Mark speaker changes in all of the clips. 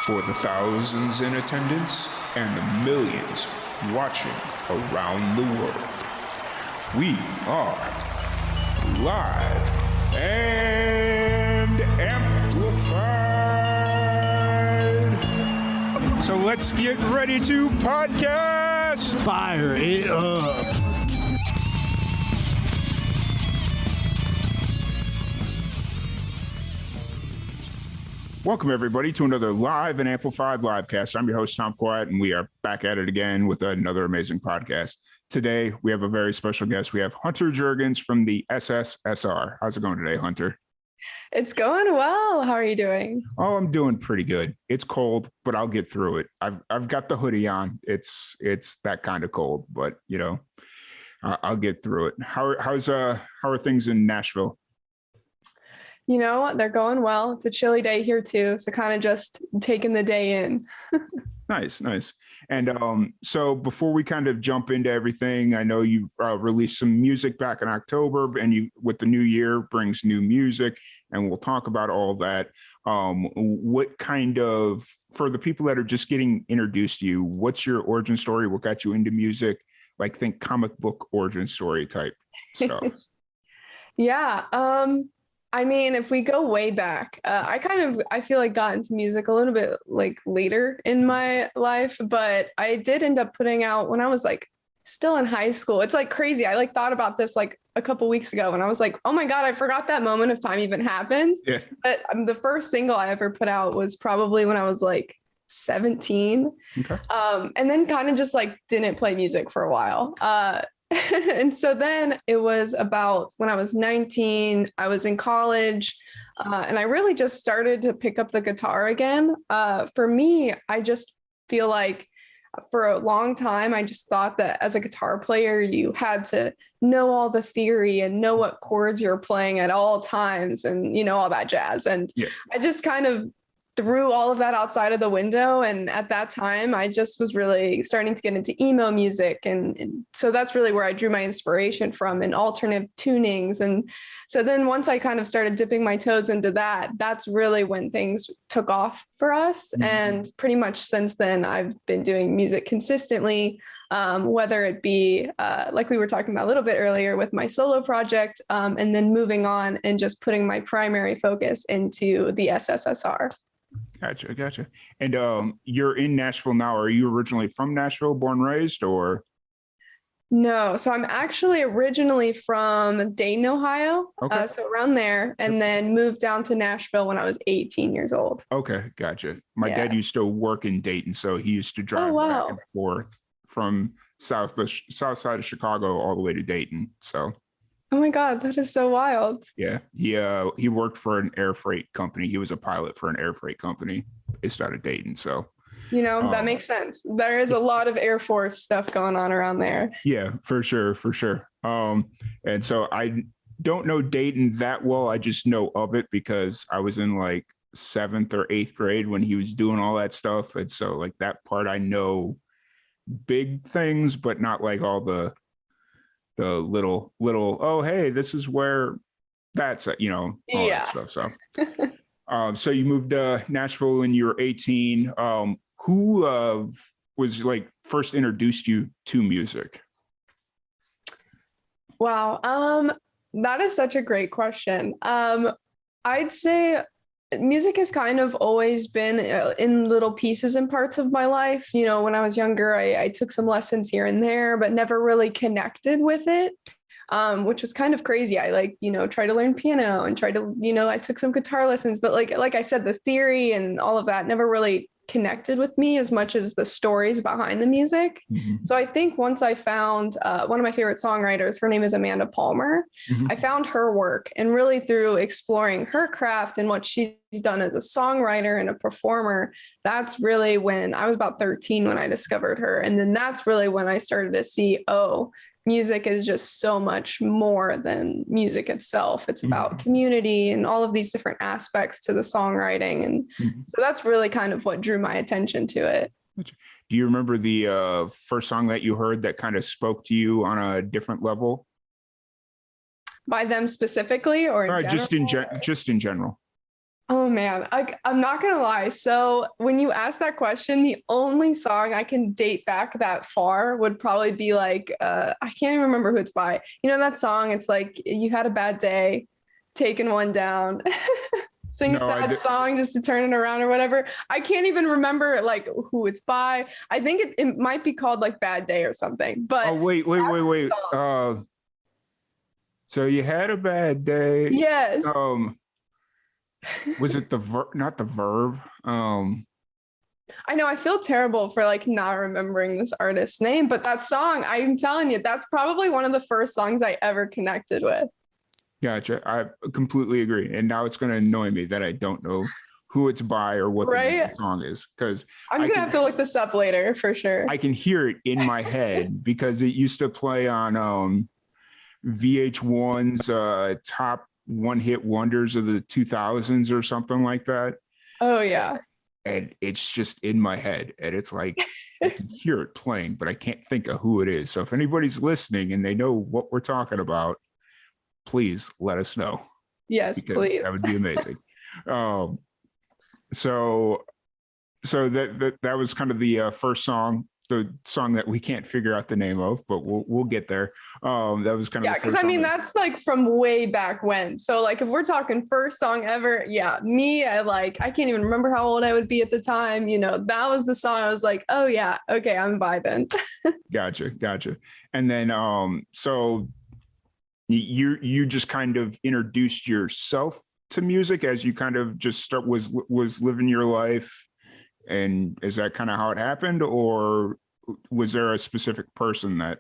Speaker 1: For the thousands in attendance and the millions watching around the world, we are live and amplified. So let's get ready to podcast.
Speaker 2: Fire it up.
Speaker 1: Welcome, everybody, to another live and amplified livecast. I'm your host, Tom Quiet, and we are back at it again with another amazing podcast. Today, we have a very special guest. We have Hunter Jergens from the SSSR. How's it going today, Hunter?
Speaker 3: It's going well. How are you doing?
Speaker 1: Oh, I'm doing pretty good. It's cold, but I'll get through it. I've got the hoodie on. It's that kind of cold, but you know, I'll get through it. How are things in Nashville?
Speaker 3: You know, they're going well. It's a chilly day here too, so kind of just taking the day in.
Speaker 1: Nice. And so before we kind of jump into everything, I know you've released some music back in October, and you, with the new year, brings new music, and we'll talk about all that. What kind of, for the people that are just getting introduced to you, what's your origin story? What got you into music? Like, think comic book origin story type stuff.
Speaker 3: Yeah. I mean, if we go way back, I feel like got into music a little bit like later in my life, but I did end up putting out when I was like still in high school. It's like crazy. I like thought about this like a couple weeks ago and I was like, oh my God, I forgot that moment of time even happened.
Speaker 1: Yeah.
Speaker 3: But the first single I ever put out was probably when I was like 17.
Speaker 1: Okay.
Speaker 3: And then kind of just like didn't play music for a while. And so then it was about when I was 19, I was in college, and I really just started to pick up the guitar again. For me, I just feel like for a long time, I just thought that as a guitar player, you had to know all the theory and know what chords you're playing at all times and, you know, all that jazz. And yeah. I just kind of threw all of that outside of the window. And at that time, I just was really starting to get into emo music. And so that's really where I drew my inspiration from, and alternative tunings. And so then once I kind of started dipping my toes into that, that's really when things took off for us. Mm-hmm. And pretty much since then, I've been doing music consistently, whether it be like we were talking about a little bit earlier with my solo project, and then moving on and just putting my primary focus into the SSSR.
Speaker 1: Gotcha. And you're in Nashville now. Are you originally from Nashville, born, raised, or?
Speaker 3: No, so I'm actually originally from Dayton, Ohio. Okay. So around there, and then moved down to Nashville when I was 18 years old.
Speaker 1: Okay, gotcha. My dad used to work in Dayton, so he used to drive back and forth from south side of Chicago all the way to Dayton. So.
Speaker 3: Oh my God, that is so wild.
Speaker 1: Yeah, he worked for an air freight company. He was a pilot for an air freight company based out of Dayton. So,
Speaker 3: you know, that makes sense. There is a lot of Air Force stuff going on around there.
Speaker 1: Yeah, for sure. And so I don't know Dayton that well. I just know of it because I was in like 7th or 8th grade when he was doing all that stuff. And so like that part, I know big things, but not like all the little, oh, hey, this is where that's, you know, all that stuff. So, so you moved to Nashville when you were 18. Who was like first introduced you to music?
Speaker 3: Wow. That is such a great question. I'd say music has kind of always been in little pieces and parts of my life. You know, when I was younger, I took some lessons here and there, but never really connected with it, which was kind of crazy. I tried to learn piano and I took some guitar lessons, but like I said, the theory and all of that never really connected with me as much as the stories behind the music. Mm-hmm. So I think once I found one of my favorite songwriters, her name is Amanda Palmer. Mm-hmm. I found her work, and really through exploring her craft and what she's done as a songwriter and a performer, that's really when I was about 13 when I discovered her. And then that's really when I started to see, music is just so much more than music itself. It's about community and all of these different aspects to the songwriting. And so that's really kind of what drew my attention to it.
Speaker 1: Do you remember the first song that you heard that kind of spoke to you on a different level?
Speaker 3: By them specifically, or
Speaker 1: just in general?
Speaker 3: Oh man, I'm not gonna lie. So when you ask that question, the only song I can date back that far would probably be like, I can't even remember who it's by. You know that song? It's like you had a bad day, taking one down, sing a
Speaker 1: No,
Speaker 3: sad song just to turn it around or whatever. I can't even remember like who it's by. I think it might be called like Bad Day or something.
Speaker 1: oh,
Speaker 3: But
Speaker 1: wait. So you had a bad day.
Speaker 3: yes.
Speaker 1: Um, was it the verb, not the verb?
Speaker 3: I know I feel terrible for like not remembering this artist's name, but that song, I'm telling you, that's probably one of the first songs I ever connected with.
Speaker 1: Gotcha. I completely agree. And now it's going to annoy me that I don't know who it's by or what the name of
Speaker 3: Right?
Speaker 1: the song is, because
Speaker 3: I'm
Speaker 1: I
Speaker 3: gonna
Speaker 1: can
Speaker 3: have to look this up later for sure.
Speaker 1: I can hear it in my head because it used to play on VH1's top one hit wonders of the 2000s or something like that.
Speaker 3: Oh yeah.
Speaker 1: And it's just in my head. And it's like I can hear it playing, but I can't think of who it is. So if anybody's listening and they know what we're talking about, please let us know,
Speaker 3: Yes,
Speaker 1: because
Speaker 3: please.
Speaker 1: that would be amazing. Um, so that was kind of the first song, the song that we can't figure out the name of, but we'll get there. That was kind of
Speaker 3: Yeah,
Speaker 1: the
Speaker 3: because
Speaker 1: first
Speaker 3: I mean
Speaker 1: song
Speaker 3: that's like from way back when. So like if we're talking first song ever, yeah, me, I can't even remember how old I would be at the time. You know, that was the song I was like, oh yeah, okay, I'm vibing.
Speaker 1: Gotcha. And then so you just kind of introduced yourself to music as you kind of just was living your life, and is that kind of how it happened, or was there a specific person that?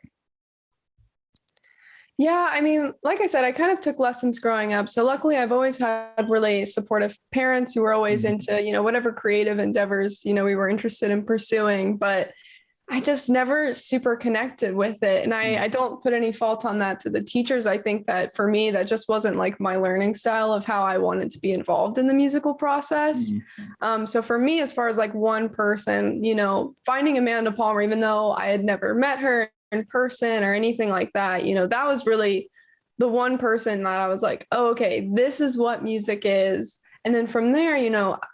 Speaker 3: Yeah, I mean, like I said, I kind of took lessons growing up. So luckily I've always had really supportive parents who were always
Speaker 1: Mhm.
Speaker 3: into, whatever creative endeavors, we were interested in pursuing, but I just never super connected with it. And I don't put any fault on that to the teachers. I think that for me, that just wasn't like my learning style of how I wanted to be involved in the musical process.
Speaker 1: Mhm.
Speaker 3: So for me, as far as like one person, finding Amanda Palmer, even though I had never met her in person or anything like that, that was really the one person that I was like, oh, okay, this is what music is. And then from there,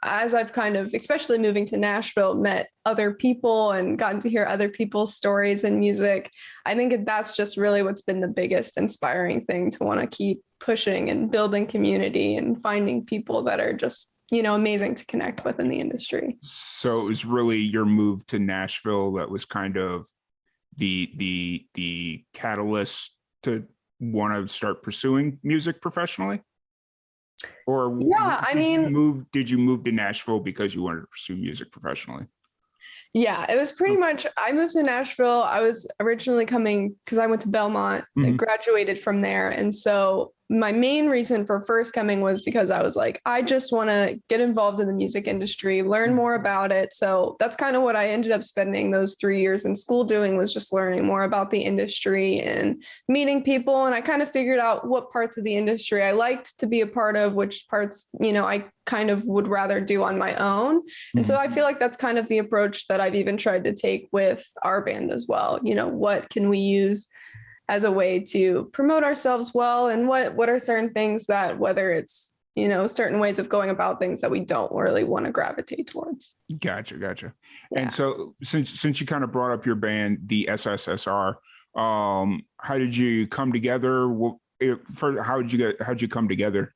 Speaker 3: as I've kind of, especially moving to Nashville, met other people and gotten to hear other people's stories and music, I think that's just really what's been the biggest inspiring thing to want to keep pushing and building community and finding people that are just, amazing to connect with in the industry.
Speaker 1: So it was really your move to Nashville that was kind of the catalyst to want to start pursuing music professionally? Or
Speaker 3: Yeah, I mean,
Speaker 1: did you move to Nashville because you wanted to pursue music professionally?
Speaker 3: yeah, it was pretty much. I moved to Nashville. I was originally coming because I went to Belmont,
Speaker 1: Mhm.
Speaker 3: graduated from there. And so my main reason for first coming was because I was like, I just want to get involved in the music industry, learn more about it. So that's kind of what I ended up spending those 3 years in school doing, was just learning more about the industry and meeting people. And I kind of figured out what parts of the industry I liked to be a part of, which parts, I kind of would rather do on my own. And so
Speaker 1: Mhm.
Speaker 3: I feel like that's kind of the approach that I've even tried to take with our band as well. What can we use as a way to promote ourselves well? And what are certain things that, whether it's, certain ways of going about things that we don't really want to gravitate towards.
Speaker 1: Gotcha. And
Speaker 3: Yeah.
Speaker 1: so since you kind of brought up your band, the SSSR, how did you come together? How'd you come together?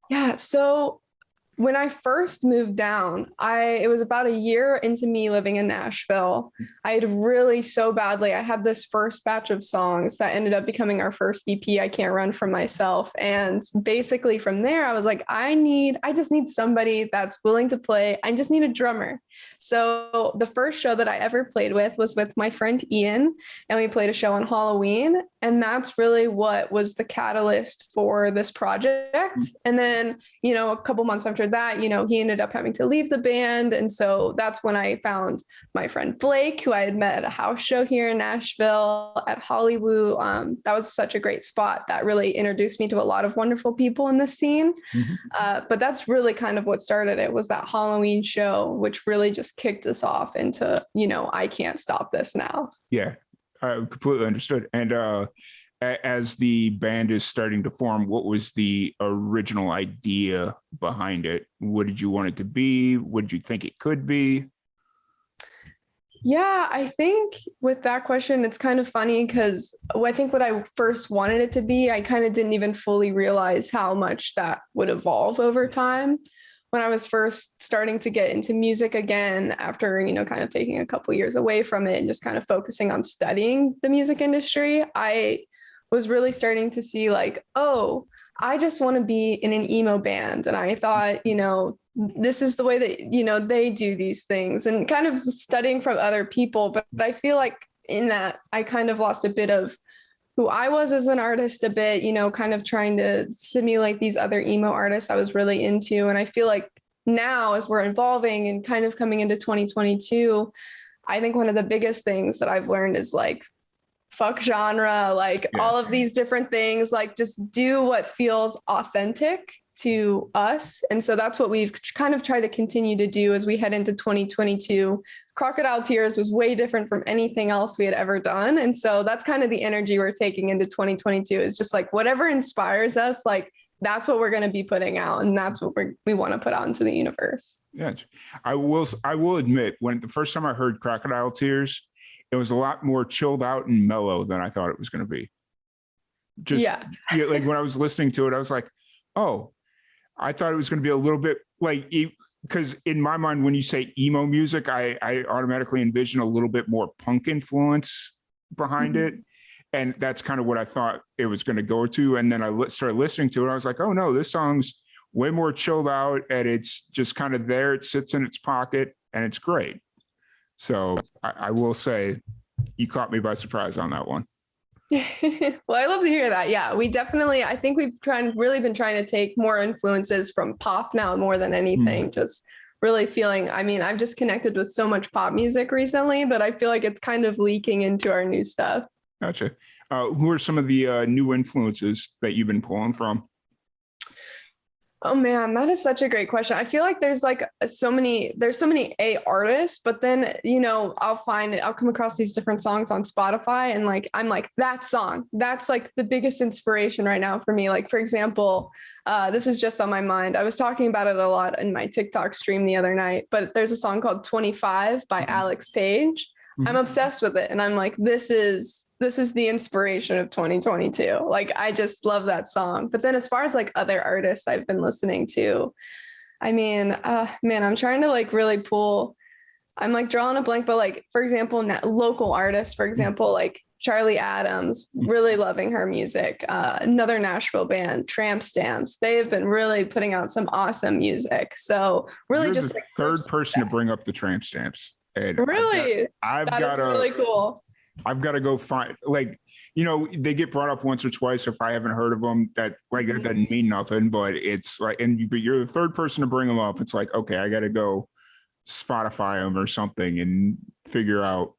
Speaker 3: Yeah. So when I first moved down, it was about a year into me living in Nashville. I had really so badly. I had this first batch of songs that ended up becoming our first EP, I Can't Run From Myself. And basically from there, I was like, I just need somebody that's willing to play. I just need a drummer. So the first show that I ever played with my friend Ian, and we played a show on Halloween. And that's really what was the catalyst for this project. And then, a couple months after that, he ended up having to leave the band. And so that's when I found my friend Blake, who I had met at a house show here in Nashville at Hollywood. That was such a great spot that really introduced me to a lot of wonderful people in the scene.
Speaker 1: Mhm.
Speaker 3: But that's really kind of what started it, was that Halloween show, which really just kicked us off into, I can't stop this now.
Speaker 1: Yeah, I completely understood. And as the band is starting to form, what was the original idea behind it? What did you want it to be? What did you think it could be?
Speaker 3: Yeah, I think with that question, it's kind of funny because I think what I first wanted it to be, I kind of didn't even fully realize how much that would evolve over time. When I was first starting to get into music again, after, kind of taking a couple years away from it and just kind of focusing on studying the music industry, I was really starting to see like, oh, I just want to be in an emo band. And I thought, this is the way that, they do these things, and kind of studying from other people. But I feel like in that, I kind of lost a bit of who I was as an artist a bit, kind of trying to simulate these other emo artists I was really into. And I feel like now, as we're evolving and kind of coming into 2022, I think one of the biggest things that I've learned is like, fuck genre, like
Speaker 1: Yeah.
Speaker 3: all of these different things, like just do what feels authentic to us. And so that's what we've kind of tried to continue to do as we head into 2022. Crocodile Tears was way different from anything else we had ever done. And so that's kind of the energy we're taking into 2022, is just like whatever inspires us, like that's what we're going to be putting out. And that's what we want to put out into the universe.
Speaker 1: Yeah. I will admit, when the first time I heard Crocodile Tears, it was a lot more chilled out and mellow than I thought it was going to be. Like when I was listening to it, I was like, oh, I thought it was going to be a little bit like, because in my mind, when you say emo music, I automatically envision a little bit more punk influence behind it. And that's kind of what I thought it was going to go to. And then I started listening to it. I was like, oh no, this song's way more chilled out, and it's just kind of there. It sits in its pocket and it's great. So I will say you caught me by surprise on that one.
Speaker 3: Well, I love to hear that. Yeah, I think we've really been trying to take more influences from pop now more than anything. Just really feeling, I've just connected with so much pop music recently that I feel like it's kind of leaking into our new stuff.
Speaker 1: Gotcha. Who are some of the new influences that you've been pulling from?
Speaker 3: Oh man, that is such a great question. I feel like there's so many artists, but then, I'll come across these different songs on Spotify, and like, I'm like, that song, that's like the biggest inspiration right now for me. Like, for example, this is just on my mind. I was talking about it a lot in my TikTok stream the other night, but there's a song called 25 by Alex Page. I'm obsessed with it. And I'm like, this is the inspiration of 2022. Like, I just love that song. But then as far as like other artists I've been listening to, man, I'm trying to like really I'm like drawing a blank, but like, for example, local artists, for example, like Charlie Adams, really loving her music. Another Nashville band, Tramp Stamps. They have been really putting out some awesome music. So really, you're just
Speaker 1: the third person to bring up the Tramp Stamps. And
Speaker 3: really, that is really cool.
Speaker 1: I've got to go find, like, they get brought up once or twice. If I haven't heard of them, that like it doesn't mean nothing. But it's like, but you're the third person to bring them up. It's like, okay, I got to go Spotify them or something and figure out.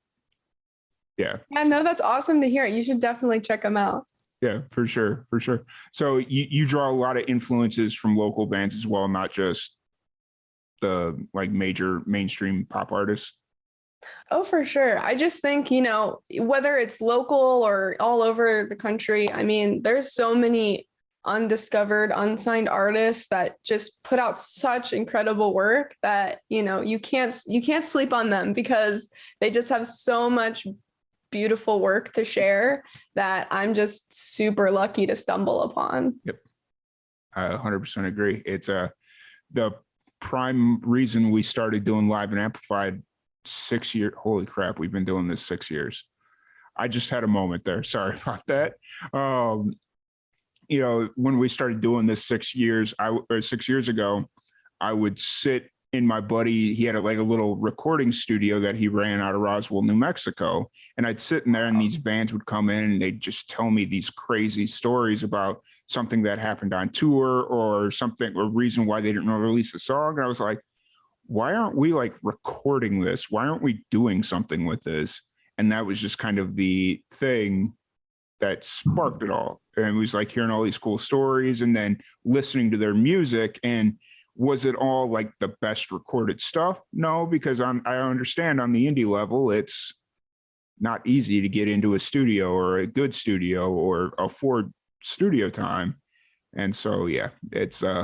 Speaker 1: Yeah.
Speaker 3: Yeah, no, that's awesome to hear. You should definitely check them out.
Speaker 1: Yeah, for sure. So you draw a lot of influences from local bands as well, not just the like major mainstream pop artists.
Speaker 3: Oh, for sure. I just think, whether it's local or all over the country, there's so many undiscovered, unsigned artists that just put out such incredible work that, you can't sleep on them, because they just have so much beautiful work to share that I'm just super lucky to stumble upon.
Speaker 1: Yep. I 100% agree. It's the prime reason we started doing Live and Amplified 6 years. Holy crap, we've been doing this 6 years. I just had a moment there. Sorry about that. When we started doing this 6 years, 6 years ago, I would sit in my buddy. He had a little recording studio that he ran out of Roswell, New Mexico. And I'd sit in there, and these bands would come in and they'd just tell me these crazy stories about something that happened on tour or something, or reason why they didn't release the song. And I was like, why aren't we like recording this? Why aren't we doing something with this? And that was just kind of the thing that sparked it all. And it was like hearing all these cool stories and then listening to their music. And was it all like the best recorded stuff? No, because I understand on the indie level, it's not easy to get into a studio or a good studio or afford studio time. And so, yeah, in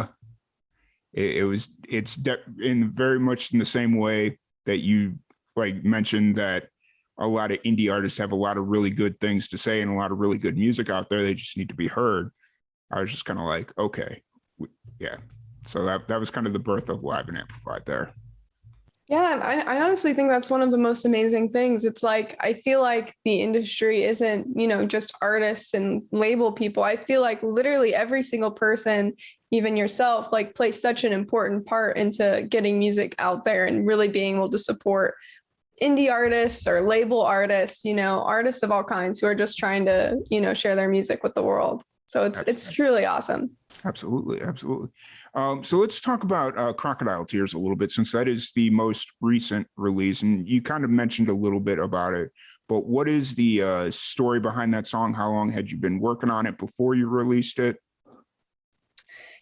Speaker 1: very much in the same way that you like mentioned that a lot of indie artists have a lot of really good things to say and a lot of really good music out there. They just need to be heard. I was just kind of like, okay, yeah. So that was kind of the birth of Live and Amplified there.
Speaker 3: Yeah, and I honestly think that's one of the most amazing things. It's like, I feel like the industry isn't, just artists and label people. I feel like literally every single person, even yourself, like plays such an important part into getting music out there and really being able to support indie artists or label artists, artists of all kinds who are just trying to, share their music with the world. So it's truly awesome.
Speaker 1: Absolutely. So let's talk about Crocodile Tears a little bit, since that is the most recent release. And you kind of mentioned a little bit about it, but what is the story behind that song? How long had you been working on it before you released it?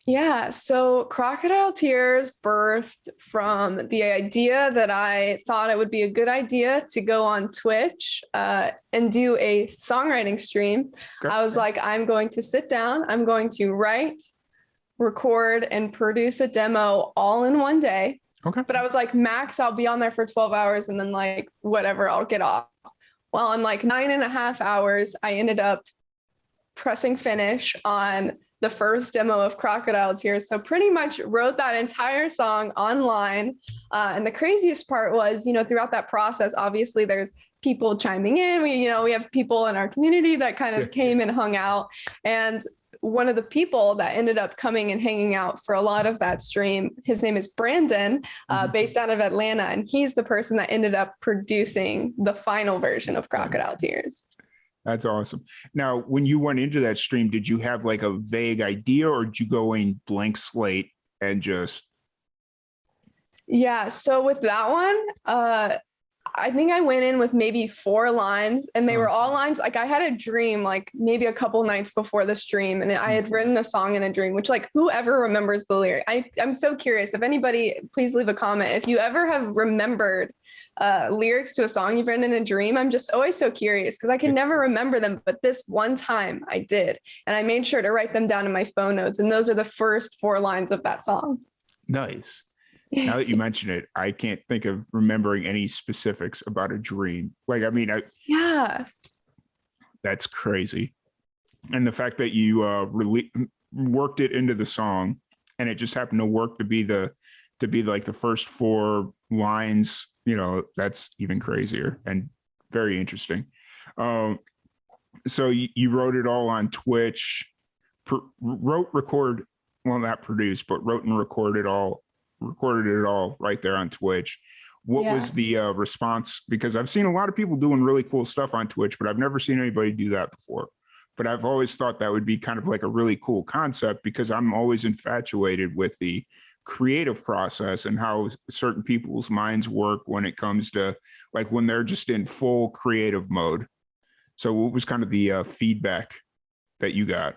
Speaker 3: Yeah, so Crocodile Tears birthed from the idea that I thought it would be a good idea to go on Twitch and do a songwriting stream. Okay. I was like, I'm going to sit down, I'm going to write, record, and produce a demo all in one day.
Speaker 1: Okay.
Speaker 3: But I was like, max, I'll be on there for 12 hours and then like, whatever, I'll get off. Well, in like 9.5 hours, I ended up pressing finish on the first demo of Crocodile Tears. So pretty much wrote that entire song online. And the craziest part was, throughout that process, obviously there's people chiming in. We have people in our community that kind of came and hung out. And one of the people that ended up coming and hanging out for a lot of that stream, his name is Brandon, based out of Atlanta. And he's the person that ended up producing the final version of Crocodile Tears.
Speaker 1: That's awesome. Now, when you went into that stream, did you have like a vague idea, or did you go in blank slate and just?
Speaker 3: Yeah. So with that one, I think I went in with maybe 4 lines, and they were all lines. Like I had a dream, like maybe a couple nights before the stream, and I had written a song in a dream, which like whoever remembers the lyric, I'm so curious. If anybody, please leave a comment. If you ever have remembered lyrics to a song you've written in a dream, I'm just always so curious because I can never remember them. But this one time I did, and I made sure to write them down in my phone notes. And those are the first 4 lines of that song.
Speaker 1: Nice. Now that you mention it, I can't think of remembering any specifics about a dream. Like, I mean,
Speaker 3: yeah,
Speaker 1: that's crazy. And the fact that you worked it into the song, and it just happened to work to be like the first 4 lines, that's even crazier and very interesting. So you wrote it all on Twitch, not produced, but wrote and recorded it all right there on Twitch. What was the response? Because I've seen a lot of people doing really cool stuff on Twitch, but I've never seen anybody do that before. But I've always thought that would be kind of like a really cool concept, because I'm always infatuated with the creative process and how certain people's minds work when it comes to like when they're just in full creative mode. So what was kind of the feedback that you got?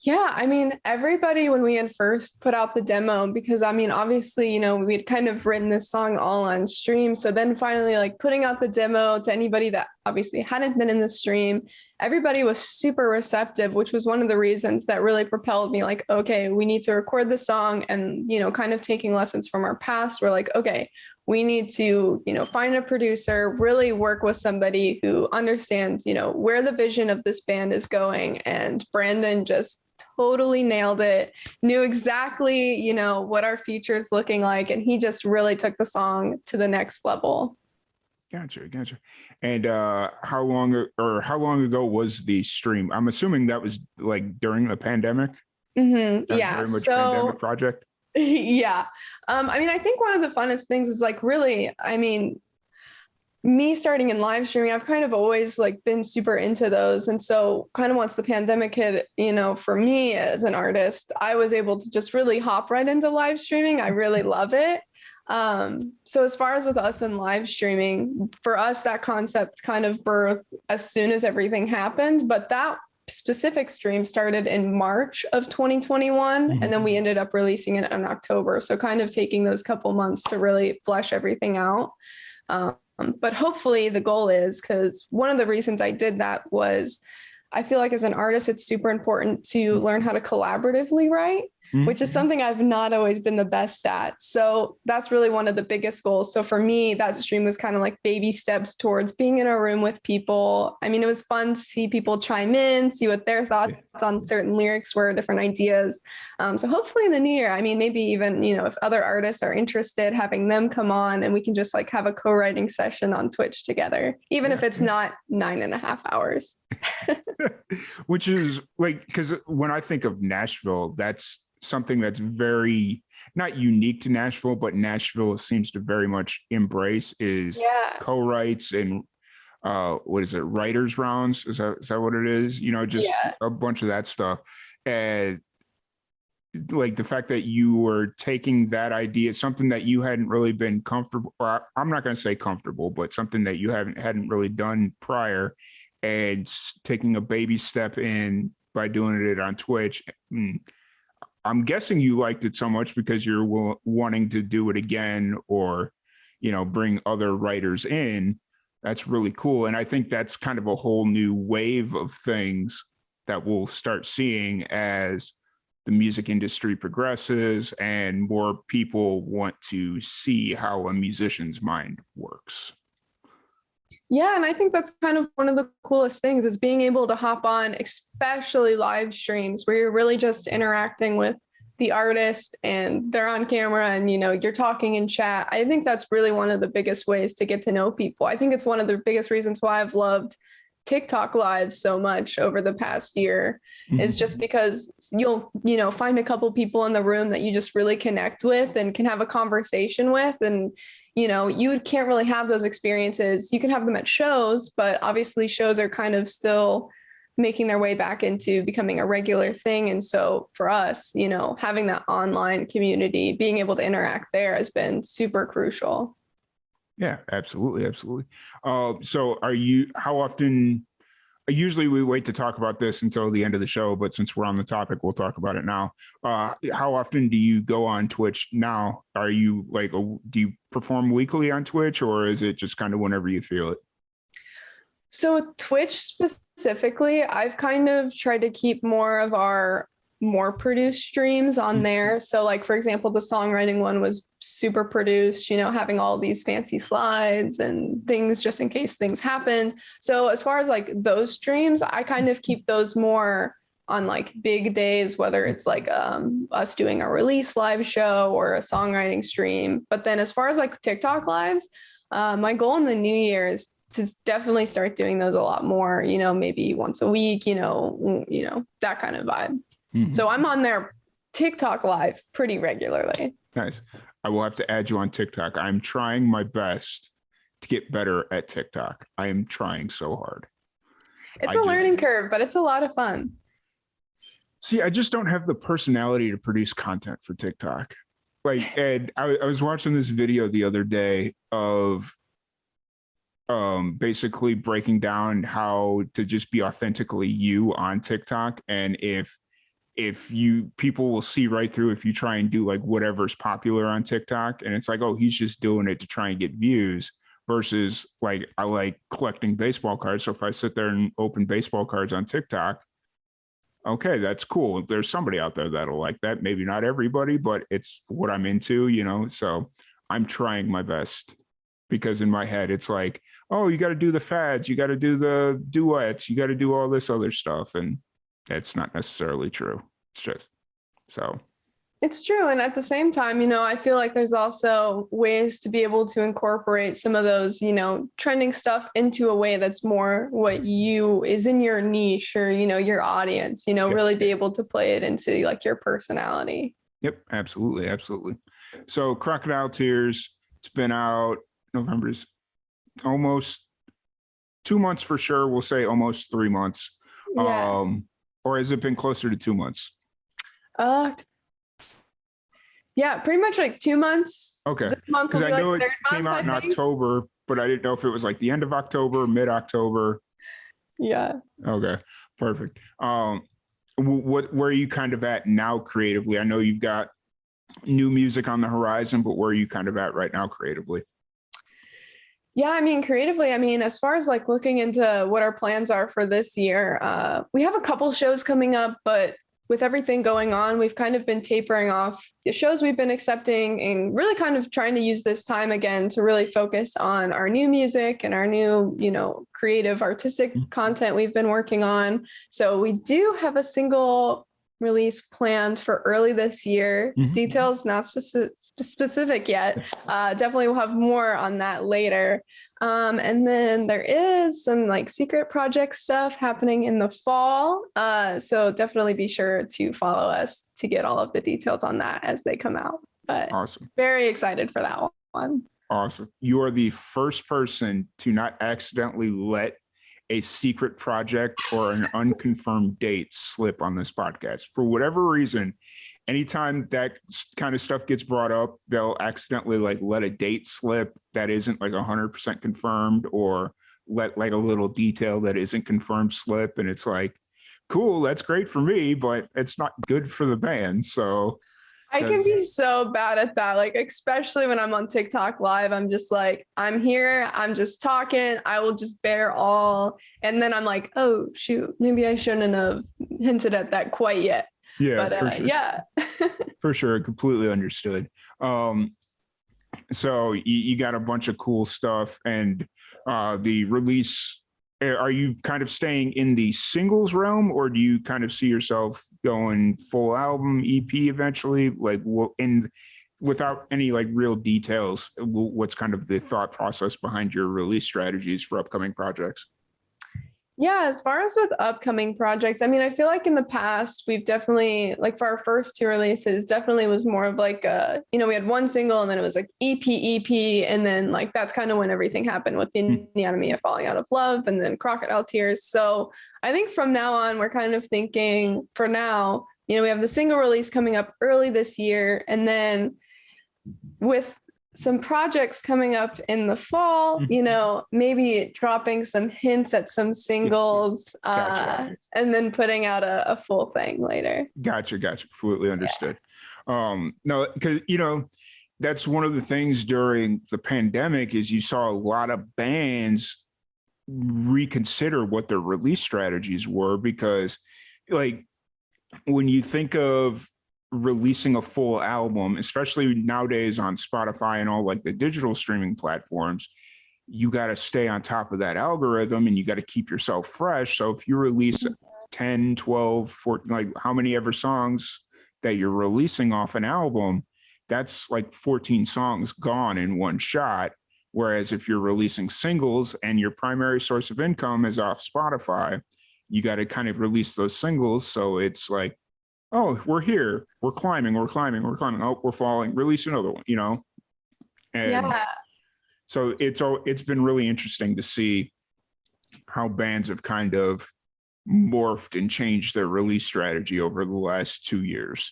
Speaker 3: Yeah, I mean, everybody, when we had first put out the demo, because I mean, obviously, we'd kind of written this song all on stream. So then finally, like putting out the demo to anybody that obviously hadn't been in the stream, everybody was super receptive, which was one of the reasons that really propelled me like, okay, we need to record the song. And, kind of taking lessons from our past, we're like, okay, we need to, find a producer, really work with somebody who understands, where the vision of this band is going. And Brandon just totally nailed it, knew exactly, what our future is looking like. And he just really took the song to the next level.
Speaker 1: Gotcha. And how long ago was the stream? I'm assuming that was like during the pandemic.
Speaker 3: Mm-hmm. Yeah.
Speaker 1: Very much pandemic project.
Speaker 3: Yeah. I mean, I think one of the funnest things is like really, I mean, me starting in live streaming, I've kind of always like been super into those. And so kind of once the pandemic hit, for me as an artist, I was able to just really hop right into live streaming. I really love it. So as far as with us in live streaming, for us, that concept kind of birthed as soon as everything happened, but that specific stream started in March of 2021. And then we ended up releasing it in October. So kind of taking those couple months to really flesh everything out. But hopefully the goal is, because one of the reasons I did that was I feel like as an artist, it's super important to learn how to collaboratively write, which is something I've not always been the best at. So that's really one of the biggest goals. So for me, that stream was kind of like baby steps towards being in a room with people. I mean, it was fun to see people chime in, see what their thoughts on certain lyrics were, different ideas. So hopefully in the new year, I mean, maybe even, if other artists are interested, having them come on and we can just like have a co-writing session on Twitch together, even if it's not 9.5 hours.
Speaker 1: Which is like, because when I think of Nashville, that's something that's very not unique to Nashville, but Nashville seems to very much embrace is co-writes and what is it, writers rounds? Is that what it is? Just a bunch of that stuff. And like the fact that you were taking that idea, something that you hadn't really been comfortable, or I'm not going to say comfortable, but something that you hadn't really done prior, and taking a baby step in by doing it on Twitch. I'm guessing you liked it so much because you're wanting to do it again, or, bring other writers in. That's really cool. And I think that's kind of a whole new wave of things that we'll start seeing as the music industry progresses and more people want to see how a musician's mind works.
Speaker 3: Yeah, and I think that's kind of one of the coolest things is being able to hop on, especially live streams where you're really just interacting with the artist and they're on camera and, you're talking in chat. I think that's really one of the biggest ways to get to know people. I think it's one of the biggest reasons why I've loved TikTok lives so much over the past year is just because you'll, find a couple people in the room that you just really connect with and can have a conversation with. And, you can't really have those experiences. You can have them at shows, but obviously shows are kind of still making their way back into becoming a regular thing. And so for us, having that online community, being able to interact there has been super crucial.
Speaker 1: Yeah, absolutely. Absolutely. So how often, usually we wait to talk about this until the end of the show, but since we're on the topic, we'll talk about it now. How often do you go on Twitch now? Are you do you perform weekly on Twitch, or is it just kind of whenever you feel it?
Speaker 3: So with Twitch specifically, I've kind of tried to keep more of our more produced streams on there. So like, for example, the songwriting one was super produced, having all these fancy slides and things just in case things happen. So as far as like those streams, I kind of keep those more on like big days, whether it's like us doing a release live show or a songwriting stream. But then as far as like TikTok lives, my goal in the new year is to definitely start doing those a lot more, maybe once a week, that kind of vibe. So I'm on their TikTok live pretty regularly.
Speaker 1: Nice. I will have to add you on TikTok. I'm trying my best to get better at TikTok. I am trying so hard.
Speaker 3: It's a learning curve, but it's a lot of fun.
Speaker 1: See, I just don't have the personality to produce content for TikTok. And I was watching this video the other day of basically breaking down how to just be authentically you on TikTok. And if people will see right through if you try and do like whatever's popular on TikTok, and it's like, oh, he's just doing it to try and get views, versus like, I like collecting baseball cards. So if I sit there and open baseball cards on TikTok, okay, that's cool. There's somebody out there that'll like that. Maybe not everybody, but it's what I'm into, so I'm trying my best, because in my head, it's like, oh, you got to do the fads, you got to do the duets, you got to do all this other stuff. And it's not necessarily true. It's just so.
Speaker 3: It's true. And at the same time, I feel like there's also ways to be able to incorporate some of those, trending stuff into a way that's more what is in your niche or, your audience, really be able to play it into like your personality.
Speaker 1: Yep, absolutely. Absolutely. So Crocodile Tears, it's been out November's almost 2 months for sure. We'll say almost 3 months.
Speaker 3: Yeah.
Speaker 1: Or has it been closer to 2 months?
Speaker 3: Yeah, pretty much like 2 months.
Speaker 1: Okay.
Speaker 3: This month will be
Speaker 1: I know
Speaker 3: like
Speaker 1: it came out in October, but I didn't know if it was like the end of October, mid-October.
Speaker 3: Yeah.
Speaker 1: Okay, perfect. Where are you kind of at now creatively? I know you've got new music on the horizon, but where are you kind of at right now creatively?
Speaker 3: Yeah, I mean, creatively, I mean, as far as like looking into what our plans are for this year, we have a couple shows coming up, but with everything going on, we've kind of been tapering off the shows we've been accepting and really kind of trying to use this time again to really focus on our new music and our new, creative artistic content we've been working on. So we do have a single release planned for early this year. Details not specific yet. Definitely we'll have more on that later. And then there is some like secret project stuff happening in the fall. So definitely be sure to follow us to get all of the details on that as they come out. But
Speaker 1: Awesome.
Speaker 3: Very excited for that one.
Speaker 1: Awesome. You are the first person to not accidentally let a secret project or an unconfirmed date slip on this podcast. For whatever reason, anytime that kind of stuff gets brought up, they'll accidentally like let a date slip that isn't like 100% confirmed, or let like a little detail that isn't confirmed slip. And it's like, cool, that's great for me, but it's not good for the band. So
Speaker 3: I can be so bad at that. Like, especially when I'm on TikTok live, I'm just like, I'm here, I'm just talking, I will just bear all. And then I'm like, oh, shoot, maybe I shouldn't have hinted at that quite yet.
Speaker 1: Yeah,
Speaker 3: but
Speaker 1: for sure.
Speaker 3: Yeah.
Speaker 1: For sure. Completely understood. So you got a bunch of cool stuff, and the release, are you kind of staying in the singles realm, or do you kind of see yourself going full album EP eventually? Like, without any like real details, what's kind of the thought process behind your release strategies for upcoming projects?
Speaker 3: Yeah, as far as with upcoming projects, I mean, I feel like in the past, we've definitely, like for our first two releases, definitely was more of like we had one single and then it was like EP. And then like, that's kind of when everything happened with the Anatomy of Falling Out of Love and then Crocodile Tears. So I think from now on, we're kind of thinking for now, we have the single release coming up early this year. And then with some projects coming up in the fall, maybe dropping some hints at some singles,
Speaker 1: Gotcha.
Speaker 3: and then putting out a full thing later.
Speaker 1: Gotcha. Completely understood. Yeah. No, because, that's one of the things during the pandemic is you saw a lot of bands reconsider what their release strategies were, because like when you think of releasing a full album, especially nowadays on Spotify and all like the digital streaming platforms, you got to stay on top of that algorithm and you got to keep yourself fresh. So if you release 10, 12, 14, like how many ever songs that you're releasing off an album, that's like 14 songs gone in one shot. Whereas if you're releasing singles and your primary source of income is off Spotify, you got to kind of release those singles. So it's like, oh, we're here, we're climbing. Oh, we're falling, release another one, And yeah. So it's been really interesting to see how bands have kind of morphed and changed their release strategy over the last 2 years.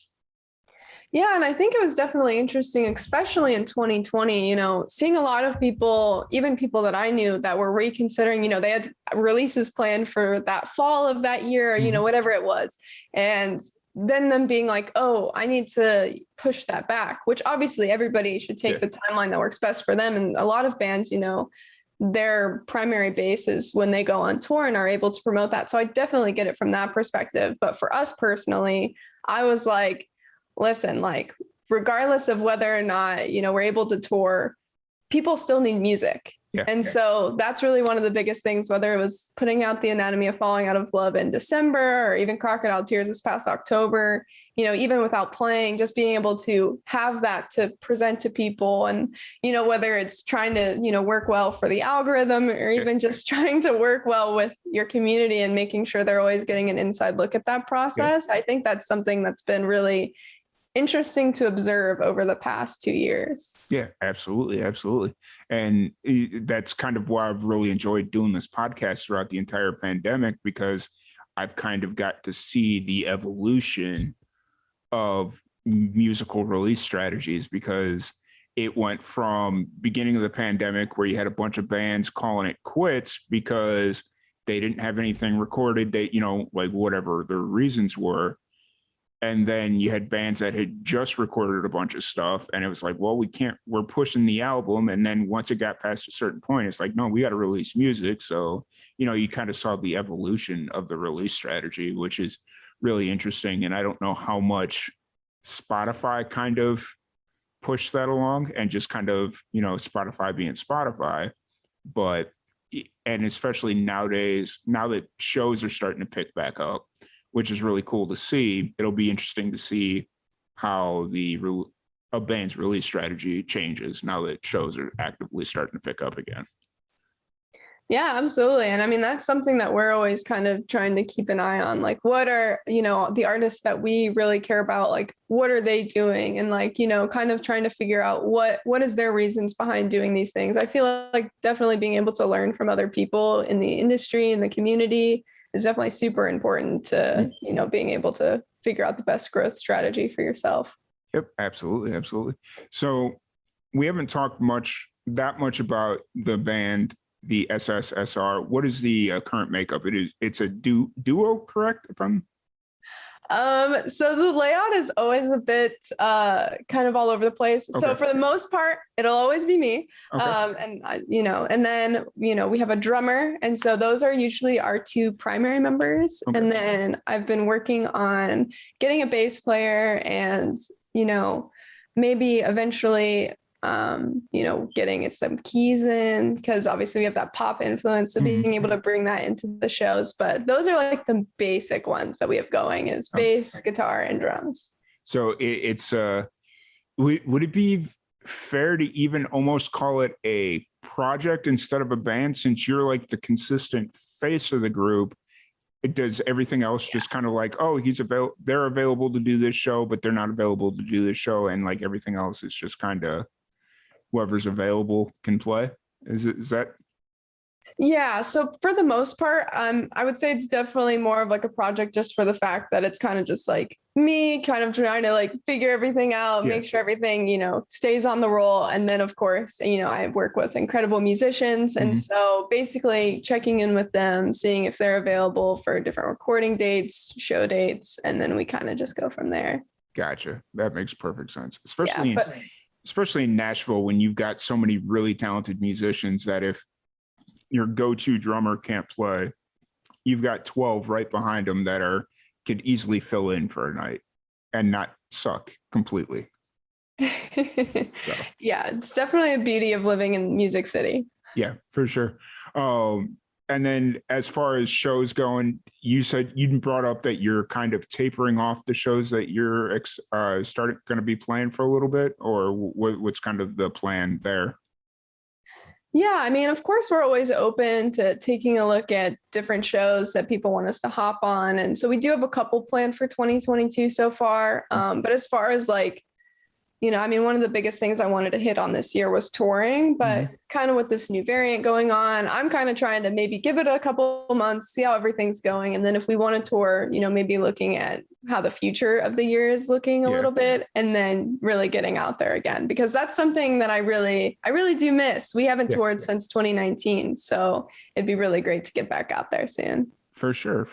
Speaker 3: Yeah, and I think it was definitely interesting, especially in 2020, seeing a lot of people, even people that I knew that were reconsidering, they had releases planned for that fall of that year, whatever it was. And then them being like, oh, I need to push that back, which obviously everybody should take the timeline that works best for them. And a lot of bands, their primary base is when they go on tour and are able to promote that. So I definitely get it from that perspective. But for us personally, I was like, listen, like, regardless of whether or not, we're able to tour, people still need music. Yeah. And so that's really one of the biggest things, whether it was putting out the Anatomy of Falling Out of Love in December or even Crocodile Tears this past October, even without playing, just being able to have that to present to people. And, whether it's trying to, work well for the algorithm or even just trying to work well with your community and making sure they're always getting an inside look at that process. Yeah. I think that's something that's been really interesting to observe over the past 2 years.
Speaker 1: Yeah, absolutely. And that's kind of why I've really enjoyed doing this podcast throughout the entire pandemic, because I've kind of got to see the evolution of musical release strategies, because it went from beginning of the pandemic where you had a bunch of bands calling it quits because they didn't have anything recorded, they, like whatever their reasons were. And then you had bands that had just recorded a bunch of stuff, and it was like, well, we're pushing the album. And then once it got past a certain point, it's like, no, we got to release music. So, you kind of saw the evolution of the release strategy, which is really interesting. And I don't know how much Spotify kind of pushed that along, and just kind of, Spotify being Spotify. But, and especially nowadays, now that shows are starting to pick back up, which is really cool to see. It'll be interesting to see how a band's release strategy changes now that shows are actively starting to pick up again.
Speaker 3: Yeah, absolutely. And I mean, that's something that we're always kind of trying to keep an eye on. Like, what are, the artists that we really care about, like, what are they doing? And like, kind of trying to figure out what is their reasons behind doing these things. I feel like definitely being able to learn from other people in the industry, in the community, is definitely super important to, being able to figure out the best growth strategy for yourself.
Speaker 1: Yep, absolutely. Absolutely. So we haven't talked that much about the band, the SSSR. What is the current makeup? It's a duo, correct?
Speaker 3: So the layout is always a bit kind of all over the place. Okay. So for the most part, it'll always be me. Okay. And then, we have a drummer. And so those are usually our two primary members. Okay. And then I've been working on getting a bass player and, maybe eventually, getting some keys in, because obviously we have that pop influence. So being able to bring that into the shows, but those are like the basic ones that we have going is bass, guitar, and drums.
Speaker 1: So it's would it be fair to even almost call it a project instead of a band, since you're like the consistent face of the group? It does everything else just kind of like, oh, they're available to do this show, but they're not available to do this show, and like everything else is just kind of whoever's available can play. Is that?
Speaker 3: Yeah. So for the most part, I would say it's definitely more of like a project, just for the fact that it's kind of just like me kind of trying to like figure everything out, make sure everything, stays on the roll. And then of course, I work with incredible musicians. And so basically checking in with them, seeing if they're available for different recording dates, show dates, and then we kind of just go from there.
Speaker 1: Gotcha. That makes perfect sense. Especially in Nashville, when you've got so many really talented musicians, that if your go-to drummer can't play, you've got 12 right behind them that could easily fill in for a night and not suck completely.
Speaker 3: So. Yeah, it's definitely a beauty of living in Music City.
Speaker 1: Yeah, for sure. And then as far as shows going, you said you brought up that you're kind of tapering off the shows that you're going to be playing for a little bit, or what's kind of the plan there?
Speaker 3: Yeah, I mean, of course, we're always open to taking a look at different shows that people want us to hop on. And so we do have a couple planned for 2022 so far. But as far as like, I mean, one of the biggest things I wanted to hit on this year was touring, but kind of with this new variant going on, I'm kind of trying to maybe give it a couple months, see how everything's going. And then if we want to tour, maybe looking at how the future of the year is looking a little bit, and then really getting out there again, because that's something that I really do miss. We haven't toured since 2019. So it'd be really great to get back out there soon.
Speaker 1: For sure.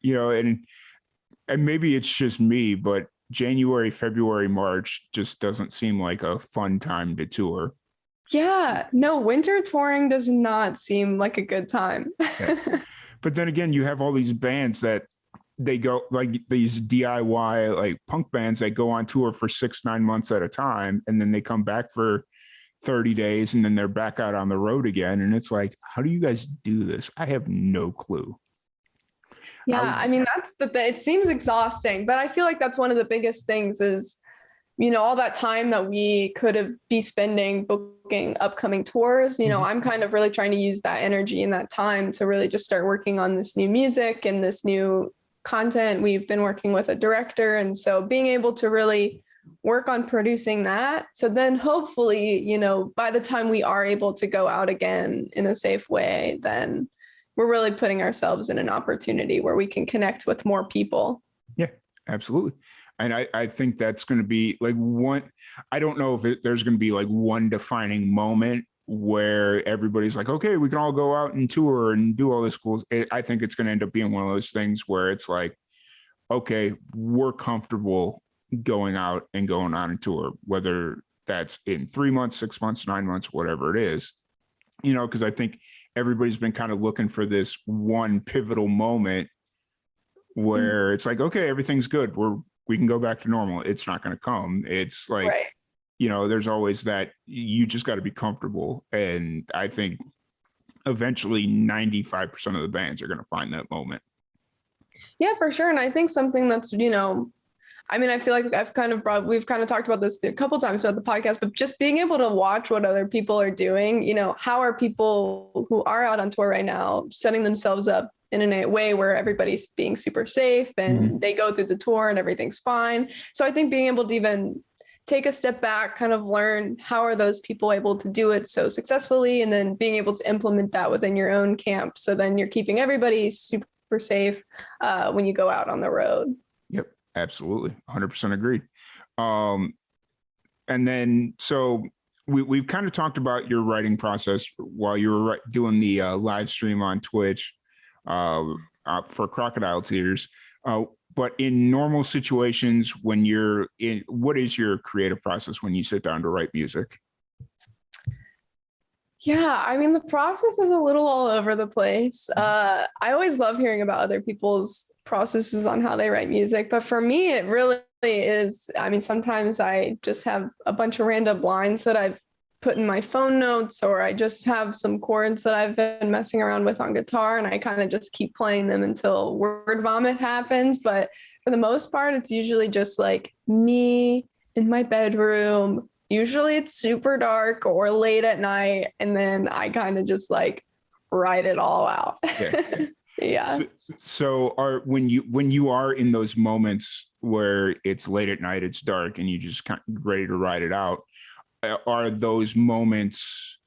Speaker 1: And maybe it's just me, but January, February, March just doesn't seem like a fun time to tour.
Speaker 3: Yeah, no, winter touring does not seem like a good time.
Speaker 1: But then again, you have all these bands that they go, like these DIY like punk bands that go on tour for 6-9 months at a time, and then they come back for 30 days and then they're back out on the road again. And it's like, how do you guys do this? I have no clue.
Speaker 3: Yeah, I mean, that's it seems exhausting, but I feel like that's one of the biggest things is, all that time that we could be spending booking upcoming tours. I'm kind of really trying to use that energy and that time to really just start working on this new music and this new content. We've been working with a director. And so being able to really work on producing that. So then hopefully, by the time we are able to go out again in a safe way, then we're really putting ourselves in an opportunity where we can connect with more people.
Speaker 1: Yeah, absolutely. And I think that's going to be like I don't know if there's going to be like one defining moment where everybody's like, okay, we can all go out and tour and do all this cool. I think it's going to end up being one of those things where it's like, okay, we're comfortable going out and going on a tour, whether that's in 3 months, 6 months, 9 months, whatever it is, because I think everybody's been kind of looking for this one pivotal moment where it's like, okay, everything's good. We can go back to normal. It's not going to come. It's like,
Speaker 3: Right.
Speaker 1: there's always that you just got to be comfortable. And I think eventually 95% of the bands are going to find that moment.
Speaker 3: Yeah, for sure. And I think something that's, I mean, I feel like we've kind of talked about this a couple times throughout the podcast, but just being able to watch what other people are doing, how are people who are out on tour right now setting themselves up in a way where everybody's being super safe and they go through the tour and everything's fine. So I think being able to even take a step back, kind of learn how are those people able to do it so successfully, and then being able to implement that within your own camp. So then you're keeping everybody super safe when you go out on the road.
Speaker 1: Yep, absolutely. 100% agree. And then, so we've kind of talked about your writing process while you were doing the live stream on Twitch for Crocodile Tears. But in normal situations, when you're in, what is your creative process when you sit down to write music?
Speaker 3: Yeah, I mean, the process is a little all over the place. I always love hearing about other people's processes on how they write music. But for me, it really is. I mean, sometimes I just have a bunch of random lines that I've put in my phone notes, or I just have some chords that I've been messing around with on guitar, and I kind of just keep playing them until word vomit happens. But for the most part, it's usually just like me in my bedroom. Usually it's super dark or late at night, and then I kind of just like write it all out.
Speaker 1: Yeah.
Speaker 3: Yeah.
Speaker 1: So when you are in those moments where it's late at night, it's dark, and you just kind of ready to write it out, are those moments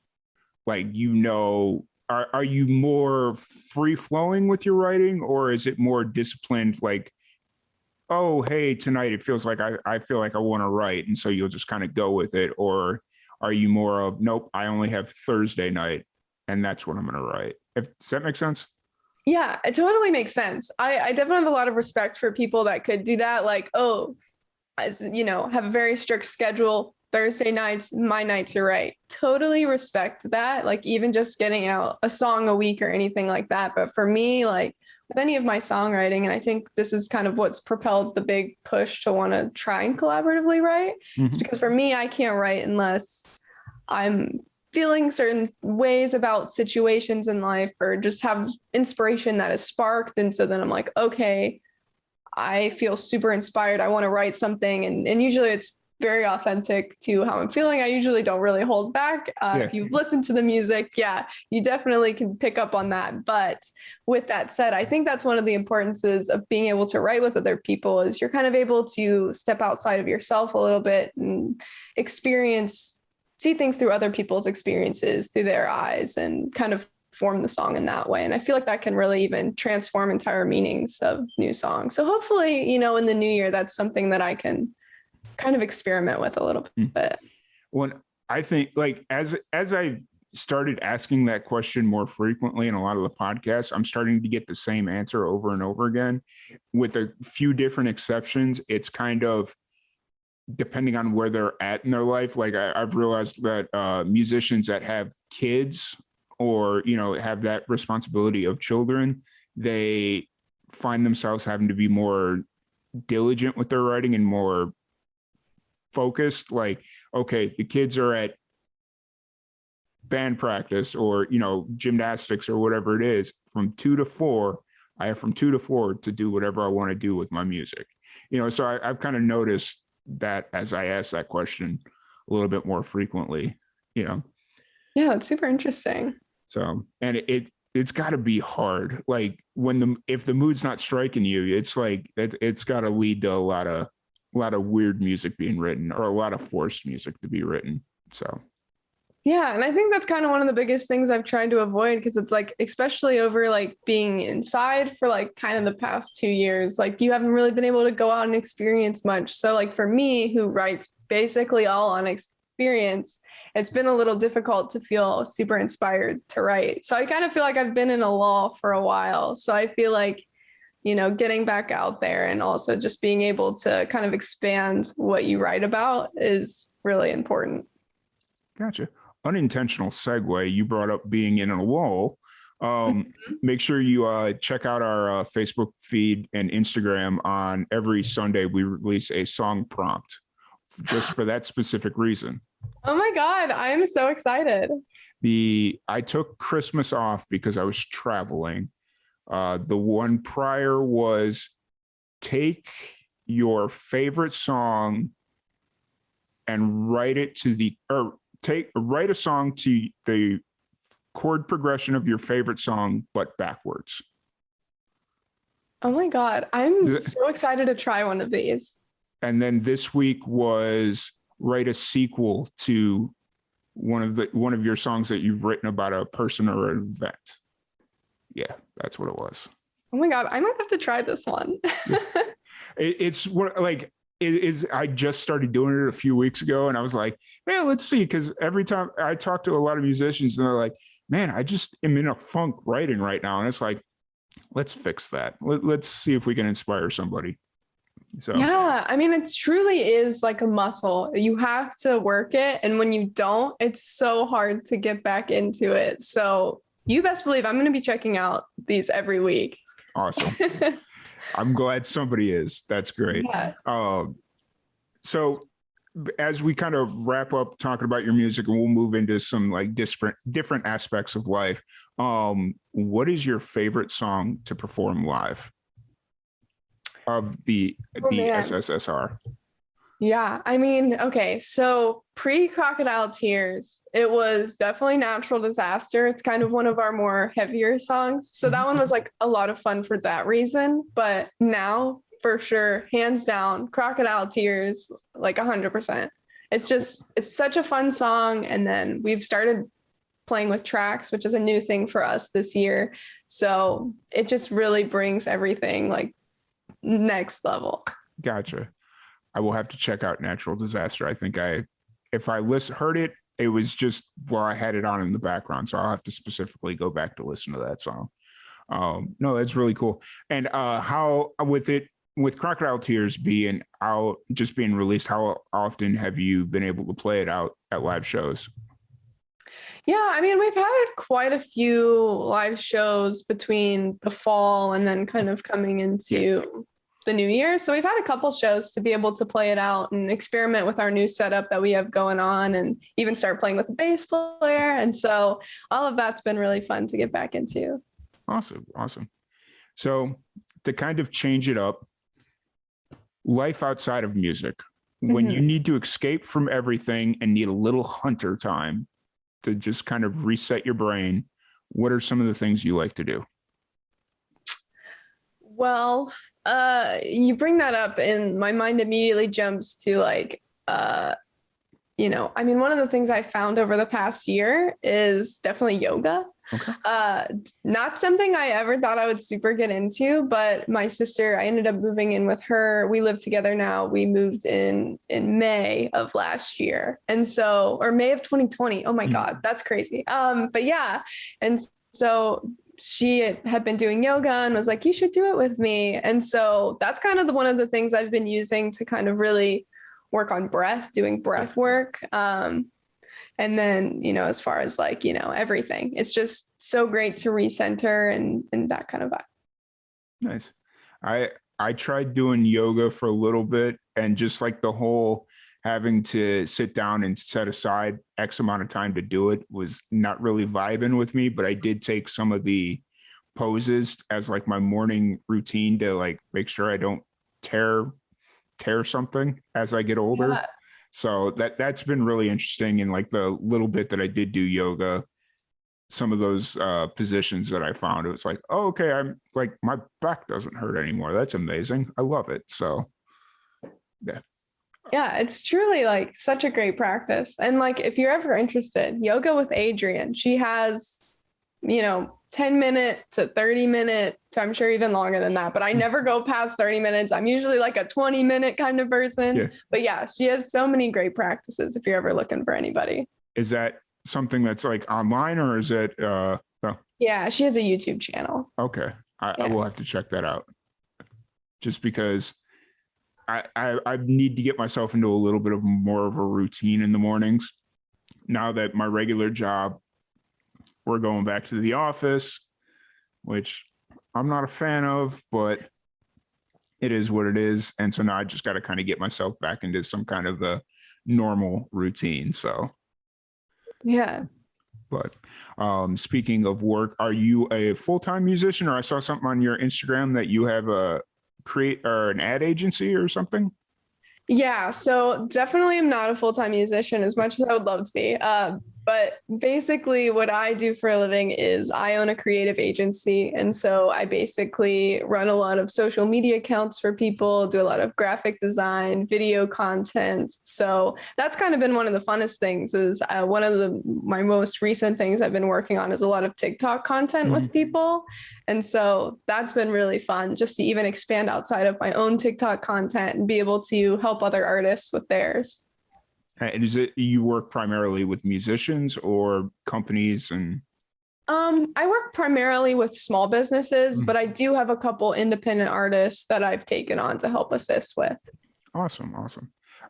Speaker 1: like, are you more free flowing with your writing, or is it more disciplined, like, oh, hey, tonight it feels like I feel like I want to write, and so you'll just kind of go with it? Or are you more of, nope, I only have Thursday night and that's what I'm going to write? Does that make sense?
Speaker 3: Yeah, it totally makes sense. I definitely have a lot of respect for people that could do that. Like, oh, have a very strict schedule. Thursday nights, my nights, you're right. Totally respect that. Like, even just getting out a song a week or anything like that. But for me, like with any of my songwriting, and I think this is kind of what's propelled the big push to want to try and collaboratively write. It's because for me, I can't write unless I'm feeling certain ways about situations in life, or just have inspiration that is sparked. And so then I'm like, okay, I feel super inspired. I want to write something. And usually it's very authentic to how I'm feeling. I usually don't really hold back. If you've listened to the music, you definitely can pick up on that. But with that said, I think that's one of the importances of being able to write with other people, is you're kind of able to step outside of yourself a little bit and see things through other people's experiences, through their eyes, and kind of form the song in that way. And I feel like that can really even transform entire meanings of new songs. So hopefully, in the new year, that's something that I can kind of experiment with a little bit.
Speaker 1: Well, I think, like, as I started asking that question more frequently in a lot of the podcasts, I'm starting to get the same answer over and over again, with a few different exceptions. It's kind of depending on where they're at in their life. Like, I've realized that musicians that have kids, or have that responsibility of children, they find themselves having to be more diligent with their writing and more focused. Like, okay, the kids are at band practice, or gymnastics, or whatever it is, from 2 to 4. I have from 2 to 4 to do whatever I want to do with my music. So I've kind of noticed that as I ask that question a little bit more frequently. Yeah,
Speaker 3: it's super interesting.
Speaker 1: So, and it's got to be hard. Like, if the mood's not striking you, it's like it's got to lead to a lot of weird music being written, or a lot of forced music to be written. So
Speaker 3: yeah, and I think that's kind of one of the biggest things I've tried to avoid, because it's like, especially over like being inside for like kind of the past 2 years, like you haven't really been able to go out and experience much. So like for me, who writes basically all on experience, it's been a little difficult to feel super inspired to write. So I kind of feel like I've been in a lull for a while. So I feel like getting back out there and also just being able to kind of expand what you write about is really important.
Speaker 1: Gotcha. Unintentional segue. You brought up being in a lull. Make sure you check out our Facebook feed and Instagram. On every Sunday, we release a song prompt just for that specific reason.
Speaker 3: Oh my God, I'm so excited.
Speaker 1: I took Christmas off because I was traveling. The one prior was take your favorite song and write a song to the chord progression of your favorite song, but backwards.
Speaker 3: Oh my God, I'm so excited to try one of these.
Speaker 1: And then this week was write a sequel to one of your songs that you've written about a person or an event. Yeah, that's what it was.
Speaker 3: Oh my God, I might have to try this one.
Speaker 1: It's what like it is. I just started doing it a few weeks ago, and I was like, man, let's see. Because every time I talk to a lot of musicians, and they're like, man, I just am in a funk writing right now. And it's like, let's fix that. Let's see if we can inspire somebody. So
Speaker 3: yeah, I mean, it truly is like a muscle. You have to work it. And when you don't, it's so hard to get back into it. So you best believe I'm going to be checking out these every week.
Speaker 1: Awesome. I'm glad somebody is. That's great.
Speaker 3: Yeah.
Speaker 1: So as we kind of wrap up talking about your music, and we'll move into some like different aspects of life. What is your favorite song to perform live of the SSSR?
Speaker 3: Yeah, I mean, okay, so pre-Crocodile Tears, it was definitely Natural Disaster. It's kind of one of our more heavier songs. So that one was like a lot of fun for that reason. But now, for sure, hands down, Crocodile Tears, like 100%. It's such a fun song. And then we've started playing with tracks, which is a new thing for us this year. So it just really brings everything like next level.
Speaker 1: Gotcha. I will have to check out Natural Disaster. I think if I heard it, it was just while I had it on in the background. So I'll have to specifically go back to listen to that song. No, that's really cool. And how with Crocodile Tears being out, just being released, how often have you been able to play it out at live shows?
Speaker 3: Yeah, I mean, we've had quite a few live shows between the fall and then kind of coming into the new year. So we've had a couple shows to be able to play it out and experiment with our new setup that we have going on, and even start playing with the bass player. And so all of that's been really fun to get back into.
Speaker 1: Awesome. So to kind of change it up, life outside of music, when you need to escape from everything and need a little hunter time to just kind of reset your brain, what are some of the things you like to do?
Speaker 3: Well, you bring that up and my mind immediately jumps to like, I mean, one of the things I found over the past year is definitely yoga.
Speaker 1: Okay.
Speaker 3: Not something I ever thought I would super get into, but my sister, I ended up moving in with her. We live together now. We moved in May of last year. And so, or May of 2020. Oh my God, that's crazy. But yeah. And so she had been doing yoga and was like, you should do it with me. And so that's kind of one of the things I've been using to kind of really work on doing breath work. And then, as far as like, everything, it's just so great to recenter and that kind of vibe.
Speaker 1: Nice. I tried doing yoga for a little bit, and just like the whole having to sit down and set aside X amount of time to do it was not really vibing with me, but I did take some of the poses as like my morning routine to like make sure I don't tear something as I get older. Yeah. So that's been really interesting. And like the little bit that I did do yoga, some of those positions that I found, it was like, oh, okay, I'm like, my back doesn't hurt anymore. That's amazing. I love it. So yeah.
Speaker 3: Yeah, it's truly like such a great practice. And like, if you're ever interested, yoga with Adrienne, she has, 10-minute to 30-minute to I'm sure even longer than that, but I never go past 30 minutes. I'm usually like a 20-minute kind of person. Yeah. But yeah, she has so many great practices if you're ever looking for anybody.
Speaker 1: Is that something that's like online, or is it?
Speaker 3: Yeah, she has a YouTube channel.
Speaker 1: Okay. I will have to check that out. just because I need to get myself into a little bit of more of a routine in the mornings. Now that my regular job, we're going back to the office, which I'm not a fan of, but it is what it is. And so now I just got to kind of get myself back into some kind of a normal routine. So,
Speaker 3: Yeah.
Speaker 1: but speaking of work, are you a full-time musician? Or I saw something on your Instagram that you have a create or an ad agency or something.
Speaker 3: Yeah, so definitely am not a full-time musician as much as I would love to be. But basically, what I do for a living is I own a creative agency. And so I basically run a lot of social media accounts for people, do a lot of graphic design, video content. So that's kind of been one of the funnest things is one of my most recent things I've been working on is a lot of TikTok content with people. And so that's been really fun just to even expand outside of my own TikTok content and be able to help other artists with theirs.
Speaker 1: And is it you work primarily with musicians or companies? And
Speaker 3: I work primarily with small businesses, but I do have a couple independent artists that I've taken on to help assist with.
Speaker 1: Awesome.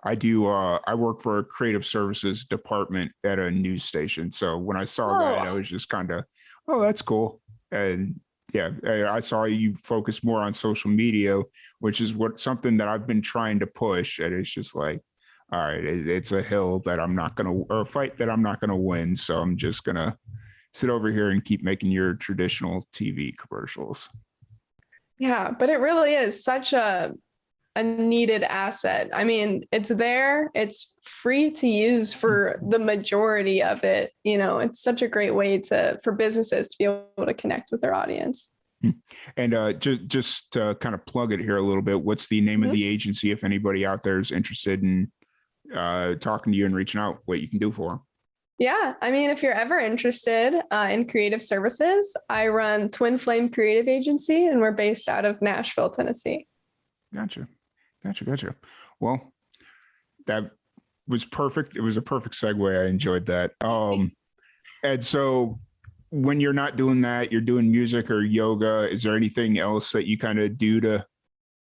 Speaker 1: I do I work for a creative services department at a news station. So when I saw that, I was just kind of, oh, that's cool. And yeah, I saw you focus more on social media, which is something that I've been trying to push. And it's just like, all right, it's a hill that I'm not going to, or a fight that I'm not going to win. So I'm just going to sit over here and keep making your traditional TV commercials.
Speaker 3: Yeah, but it really is such a needed asset. I mean, it's there, it's free to use for the majority of it. You know, it's such a great way for businesses to be able to connect with their audience.
Speaker 1: And just to kind of plug it here a little bit, what's the name of the agency if anybody out there is interested in talking to you and reaching out, what you can do for them?
Speaker 3: Yeah, I mean, if you're ever interested in creative services, I run Twin Flame Creative Agency, and we're based out of Nashville, Tennessee.
Speaker 1: Gotcha. Well, that was perfect. It was a perfect segue. I enjoyed that. And so when you're not doing that, you're doing music or yoga. Is there anything else that you kind of do to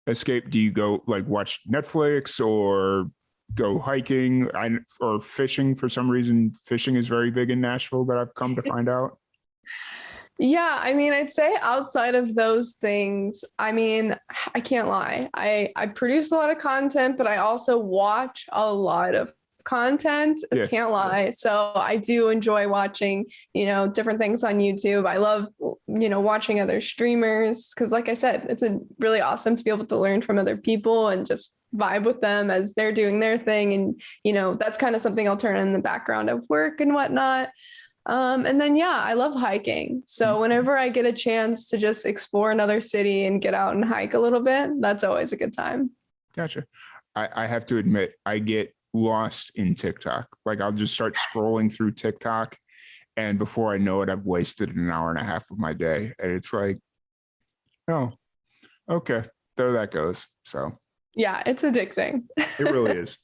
Speaker 1: escape? Do you go like watch Netflix or go hiking or fishing? For some reason, fishing is very big in Nashville that I've come to find out.
Speaker 3: Yeah, I mean, I'd say outside of those things, I mean, I can't lie. I produce a lot of content, but I also watch a lot of content. I can't lie. So I do enjoy watching, different things on YouTube. I love, watching other streamers because like I said, it's really awesome to be able to learn from other people and just vibe with them as they're doing their thing. And, that's kind of something I'll turn on in the background of work and whatnot. And then, I love hiking. So whenever I get a chance to just explore another city and get out and hike a little bit, that's always a good time.
Speaker 1: Gotcha. I have to admit, I get lost in TikTok. Like I'll just start scrolling through TikTok and before I know it, I've wasted an hour and a half of my day. And it's like, oh, okay, there that goes. So
Speaker 3: yeah, it's addicting.
Speaker 1: It really is.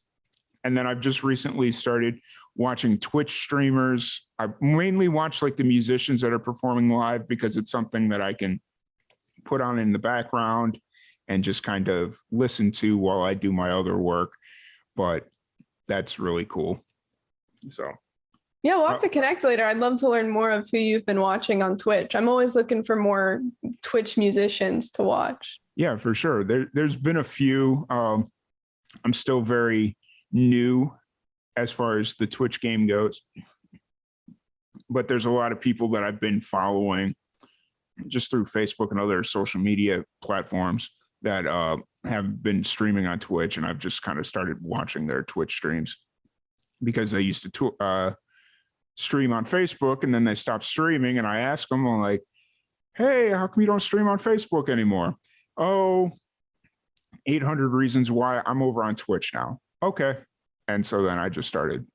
Speaker 1: And then I've just recently started watching Twitch streamers. I mainly watch like the musicians that are performing live because it's something that I can put on in the background and just kind of listen to while I do my other work. But that's really cool. So
Speaker 3: yeah, we'll have to connect later. I'd love to learn more of who you've been watching on Twitch. I'm always looking for more Twitch musicians to watch.
Speaker 1: Yeah, for sure. There's been a few. I'm still very new as far as the Twitch game goes, but there's a lot of people that I've been following just through Facebook and other social media platforms that have been streaming on Twitch, and I've just kind of started watching their Twitch streams because they used to stream on Facebook and then they stopped streaming, and I asked them, I'm like, hey, how come you don't stream on Facebook anymore? Oh, 800 reasons why. I'm over on Twitch now. Okay. And so then I just started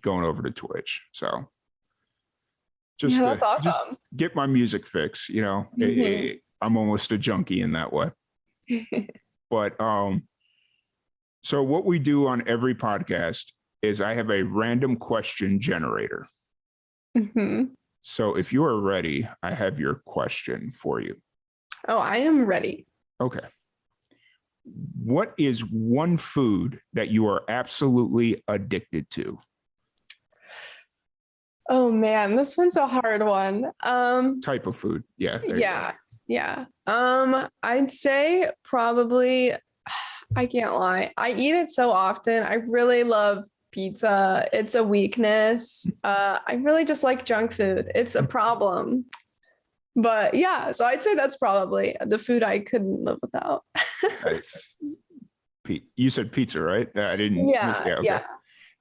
Speaker 1: going over to Twitch. So just,
Speaker 3: that's awesome.
Speaker 1: Just get my music fix, I'm almost a junkie in that way. But so what we do on every podcast is I have a random question generator. So if you are ready, I have your question for you.
Speaker 3: Oh, I am ready.
Speaker 1: Okay. what is one food that you are absolutely addicted to?
Speaker 3: Oh man, this one's a hard one.
Speaker 1: Type of food. Yeah, there you go.
Speaker 3: Yeah, yeah. I'd say probably, I can't lie. I eat it so often. I really love pizza. It's a weakness. I really just like junk food. It's a problem. But yeah, so I'd say that's probably the food I couldn't live without.
Speaker 1: Nice. You said pizza, right? I didn't.
Speaker 3: Yeah,
Speaker 1: Yeah. Okay.
Speaker 3: yeah.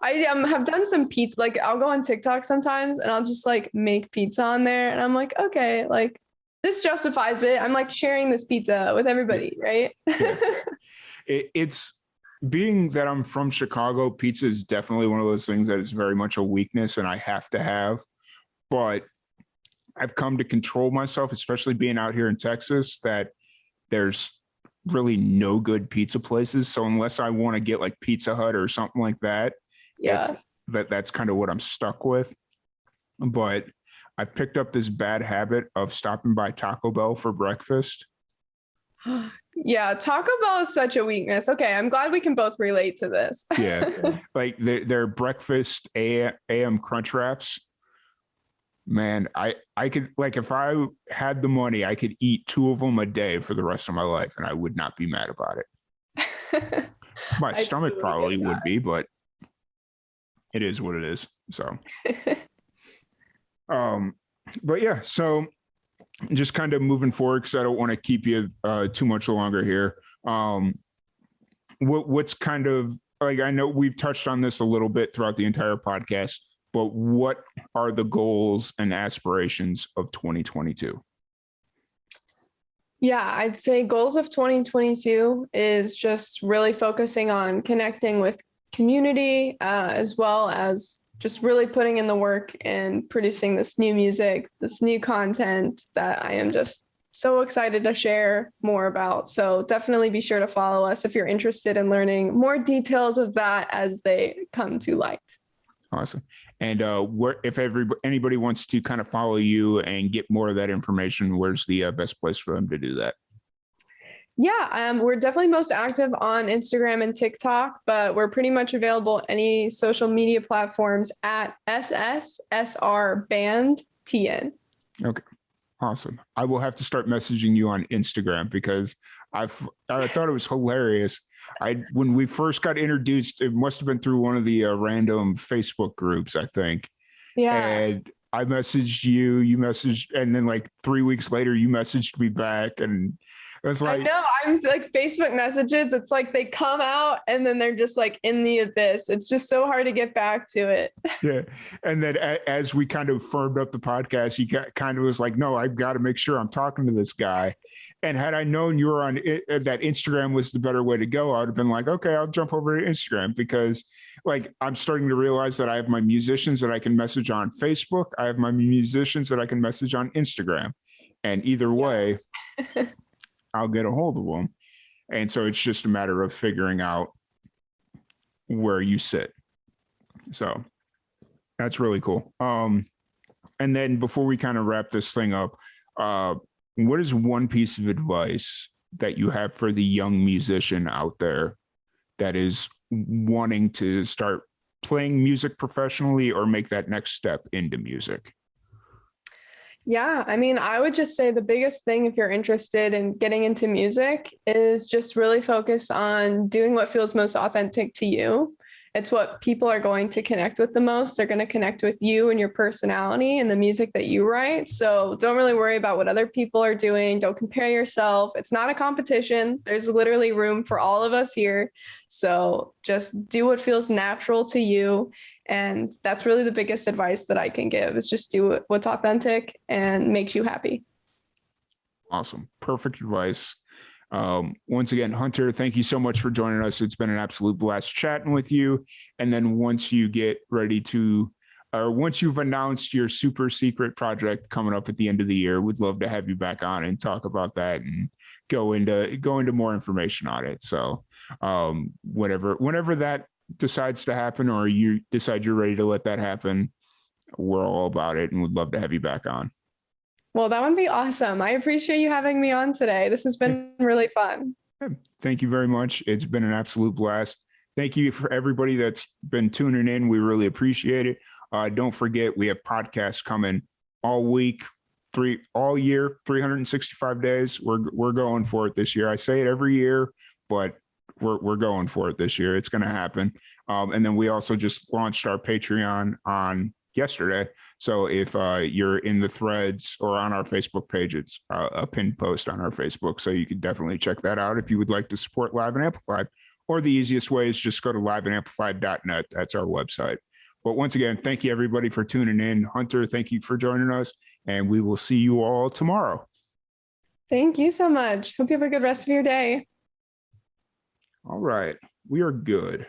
Speaker 3: I have done some pizza. Like I'll go on TikTok sometimes and I'll just like make pizza on there, and I'm like, okay, like this justifies it. I'm like sharing this pizza with everybody, right?
Speaker 1: Yeah. It's being that I'm from Chicago, pizza is definitely one of those things that is very much a weakness and I have to have. But I've come to control myself, especially being out here in Texas, that there's really no good pizza places. So unless I want to get like Pizza Hut or something like that,
Speaker 3: Yeah.
Speaker 1: that's kind of what I'm stuck with. But I've picked up this bad habit of stopping by Taco Bell for breakfast.
Speaker 3: Yeah, Taco Bell is such a weakness. Okay, I'm glad we can both relate to this.
Speaker 1: Yeah. Like their breakfast AM crunch wraps. Man, I could, like, if I had the money, I could eat 2 of them a day for the rest of my life and I would not be mad about it. My
Speaker 3: I
Speaker 1: stomach
Speaker 3: totally
Speaker 1: probably
Speaker 3: get
Speaker 1: would
Speaker 3: that.
Speaker 1: be, but it is what it is. So, but yeah, so just kind of moving forward, because I don't want to keep you too much longer here. What's kind of like, I know we've touched on this a little bit throughout the entire podcast, but what are the goals and aspirations of 2022?
Speaker 3: Yeah, I'd say goals of 2022 is just really focusing on connecting with community, as well as just really putting in the work and producing this new music, this new content that I am just so excited to share more about. So definitely be sure to follow us if you're interested in learning more details of that as they come to light.
Speaker 1: Awesome. And where, if anybody wants to kind of follow you and get more of that information, where's the best place for them to do that?
Speaker 3: Yeah, we're definitely most active on Instagram and TikTok, but we're pretty much available any social media platforms at SSSR Band TN.
Speaker 1: Okay. Awesome. I will have to start messaging you on Instagram because I thought it was hilarious. When we first got introduced, it must have been through one of the random Facebook groups, I think.
Speaker 3: Yeah.
Speaker 1: And I messaged you, you messaged, and then like 3 weeks later, you messaged me back, and it was like,
Speaker 3: I know. I'm like Facebook messages. It's like they come out and then they're just like in the abyss. It's just so hard to get back to it.
Speaker 1: yeah. And then as we kind of firmed up the podcast, you kind of was like, no, I've got to make sure I'm talking to this guy. And had I known you were on it, that Instagram was the better way to go, I would have been like, okay, I'll jump over to Instagram, because like I'm starting to realize that I have my musicians that I can message on Facebook. I have my musicians that I can message on Instagram. And either way, I'll get a hold of them. And so it's just a matter of figuring out where you sit. So that's really cool. And then before we kind of wrap this thing up, what is one piece of advice that you have for the young musician out there that is wanting to start playing music professionally or make that next step into music?
Speaker 3: Yeah, I mean, I would just say the biggest thing if you're interested in getting into music is just really focus on doing what feels most authentic to you. It's what people are going to connect with the most. They're going to connect with you and your personality and the music that you write. So don't really worry about what other people are doing. Don't compare yourself. It's not a competition. There's literally room for all of us here. So just do what feels natural to you. And that's really the biggest advice that I can give, is just do what's authentic and makes you happy.
Speaker 1: Awesome. Perfect advice. Once again, Hunter, thank you so much for joining us. It's been an absolute blast chatting with you. And then once you get ready to, or once you've announced your super secret project coming up at the end of the year, we'd love to have you back on and talk about that and go into more information on it. So whenever that decides to happen, or you decide you're ready to let that happen, we're all about it and would love to have you back on.
Speaker 3: Well, that would be awesome. I appreciate you having me on today. This has been really fun.
Speaker 1: Thank you very much. It's been an absolute blast. Thank you for everybody that's been tuning in. We really appreciate it. Don't forget, we have podcasts coming all week, all year, 365 days. We're going for it this year. I say it every year, but we're going for it this year. It's going to happen. And then we also just launched our Patreon on yesterday. So if you're in the threads or on our Facebook page, it's a pinned post on our Facebook. So you can definitely check that out if you would like to support Live and Amplified. Or the easiest way is just go to liveandamplified.net. That's our website. But once again, thank you everybody for tuning in. Hunter, thank you for joining us. And we will see you all tomorrow.
Speaker 3: Thank you so much. Hope you have a good rest of your day.
Speaker 1: All right. We are good.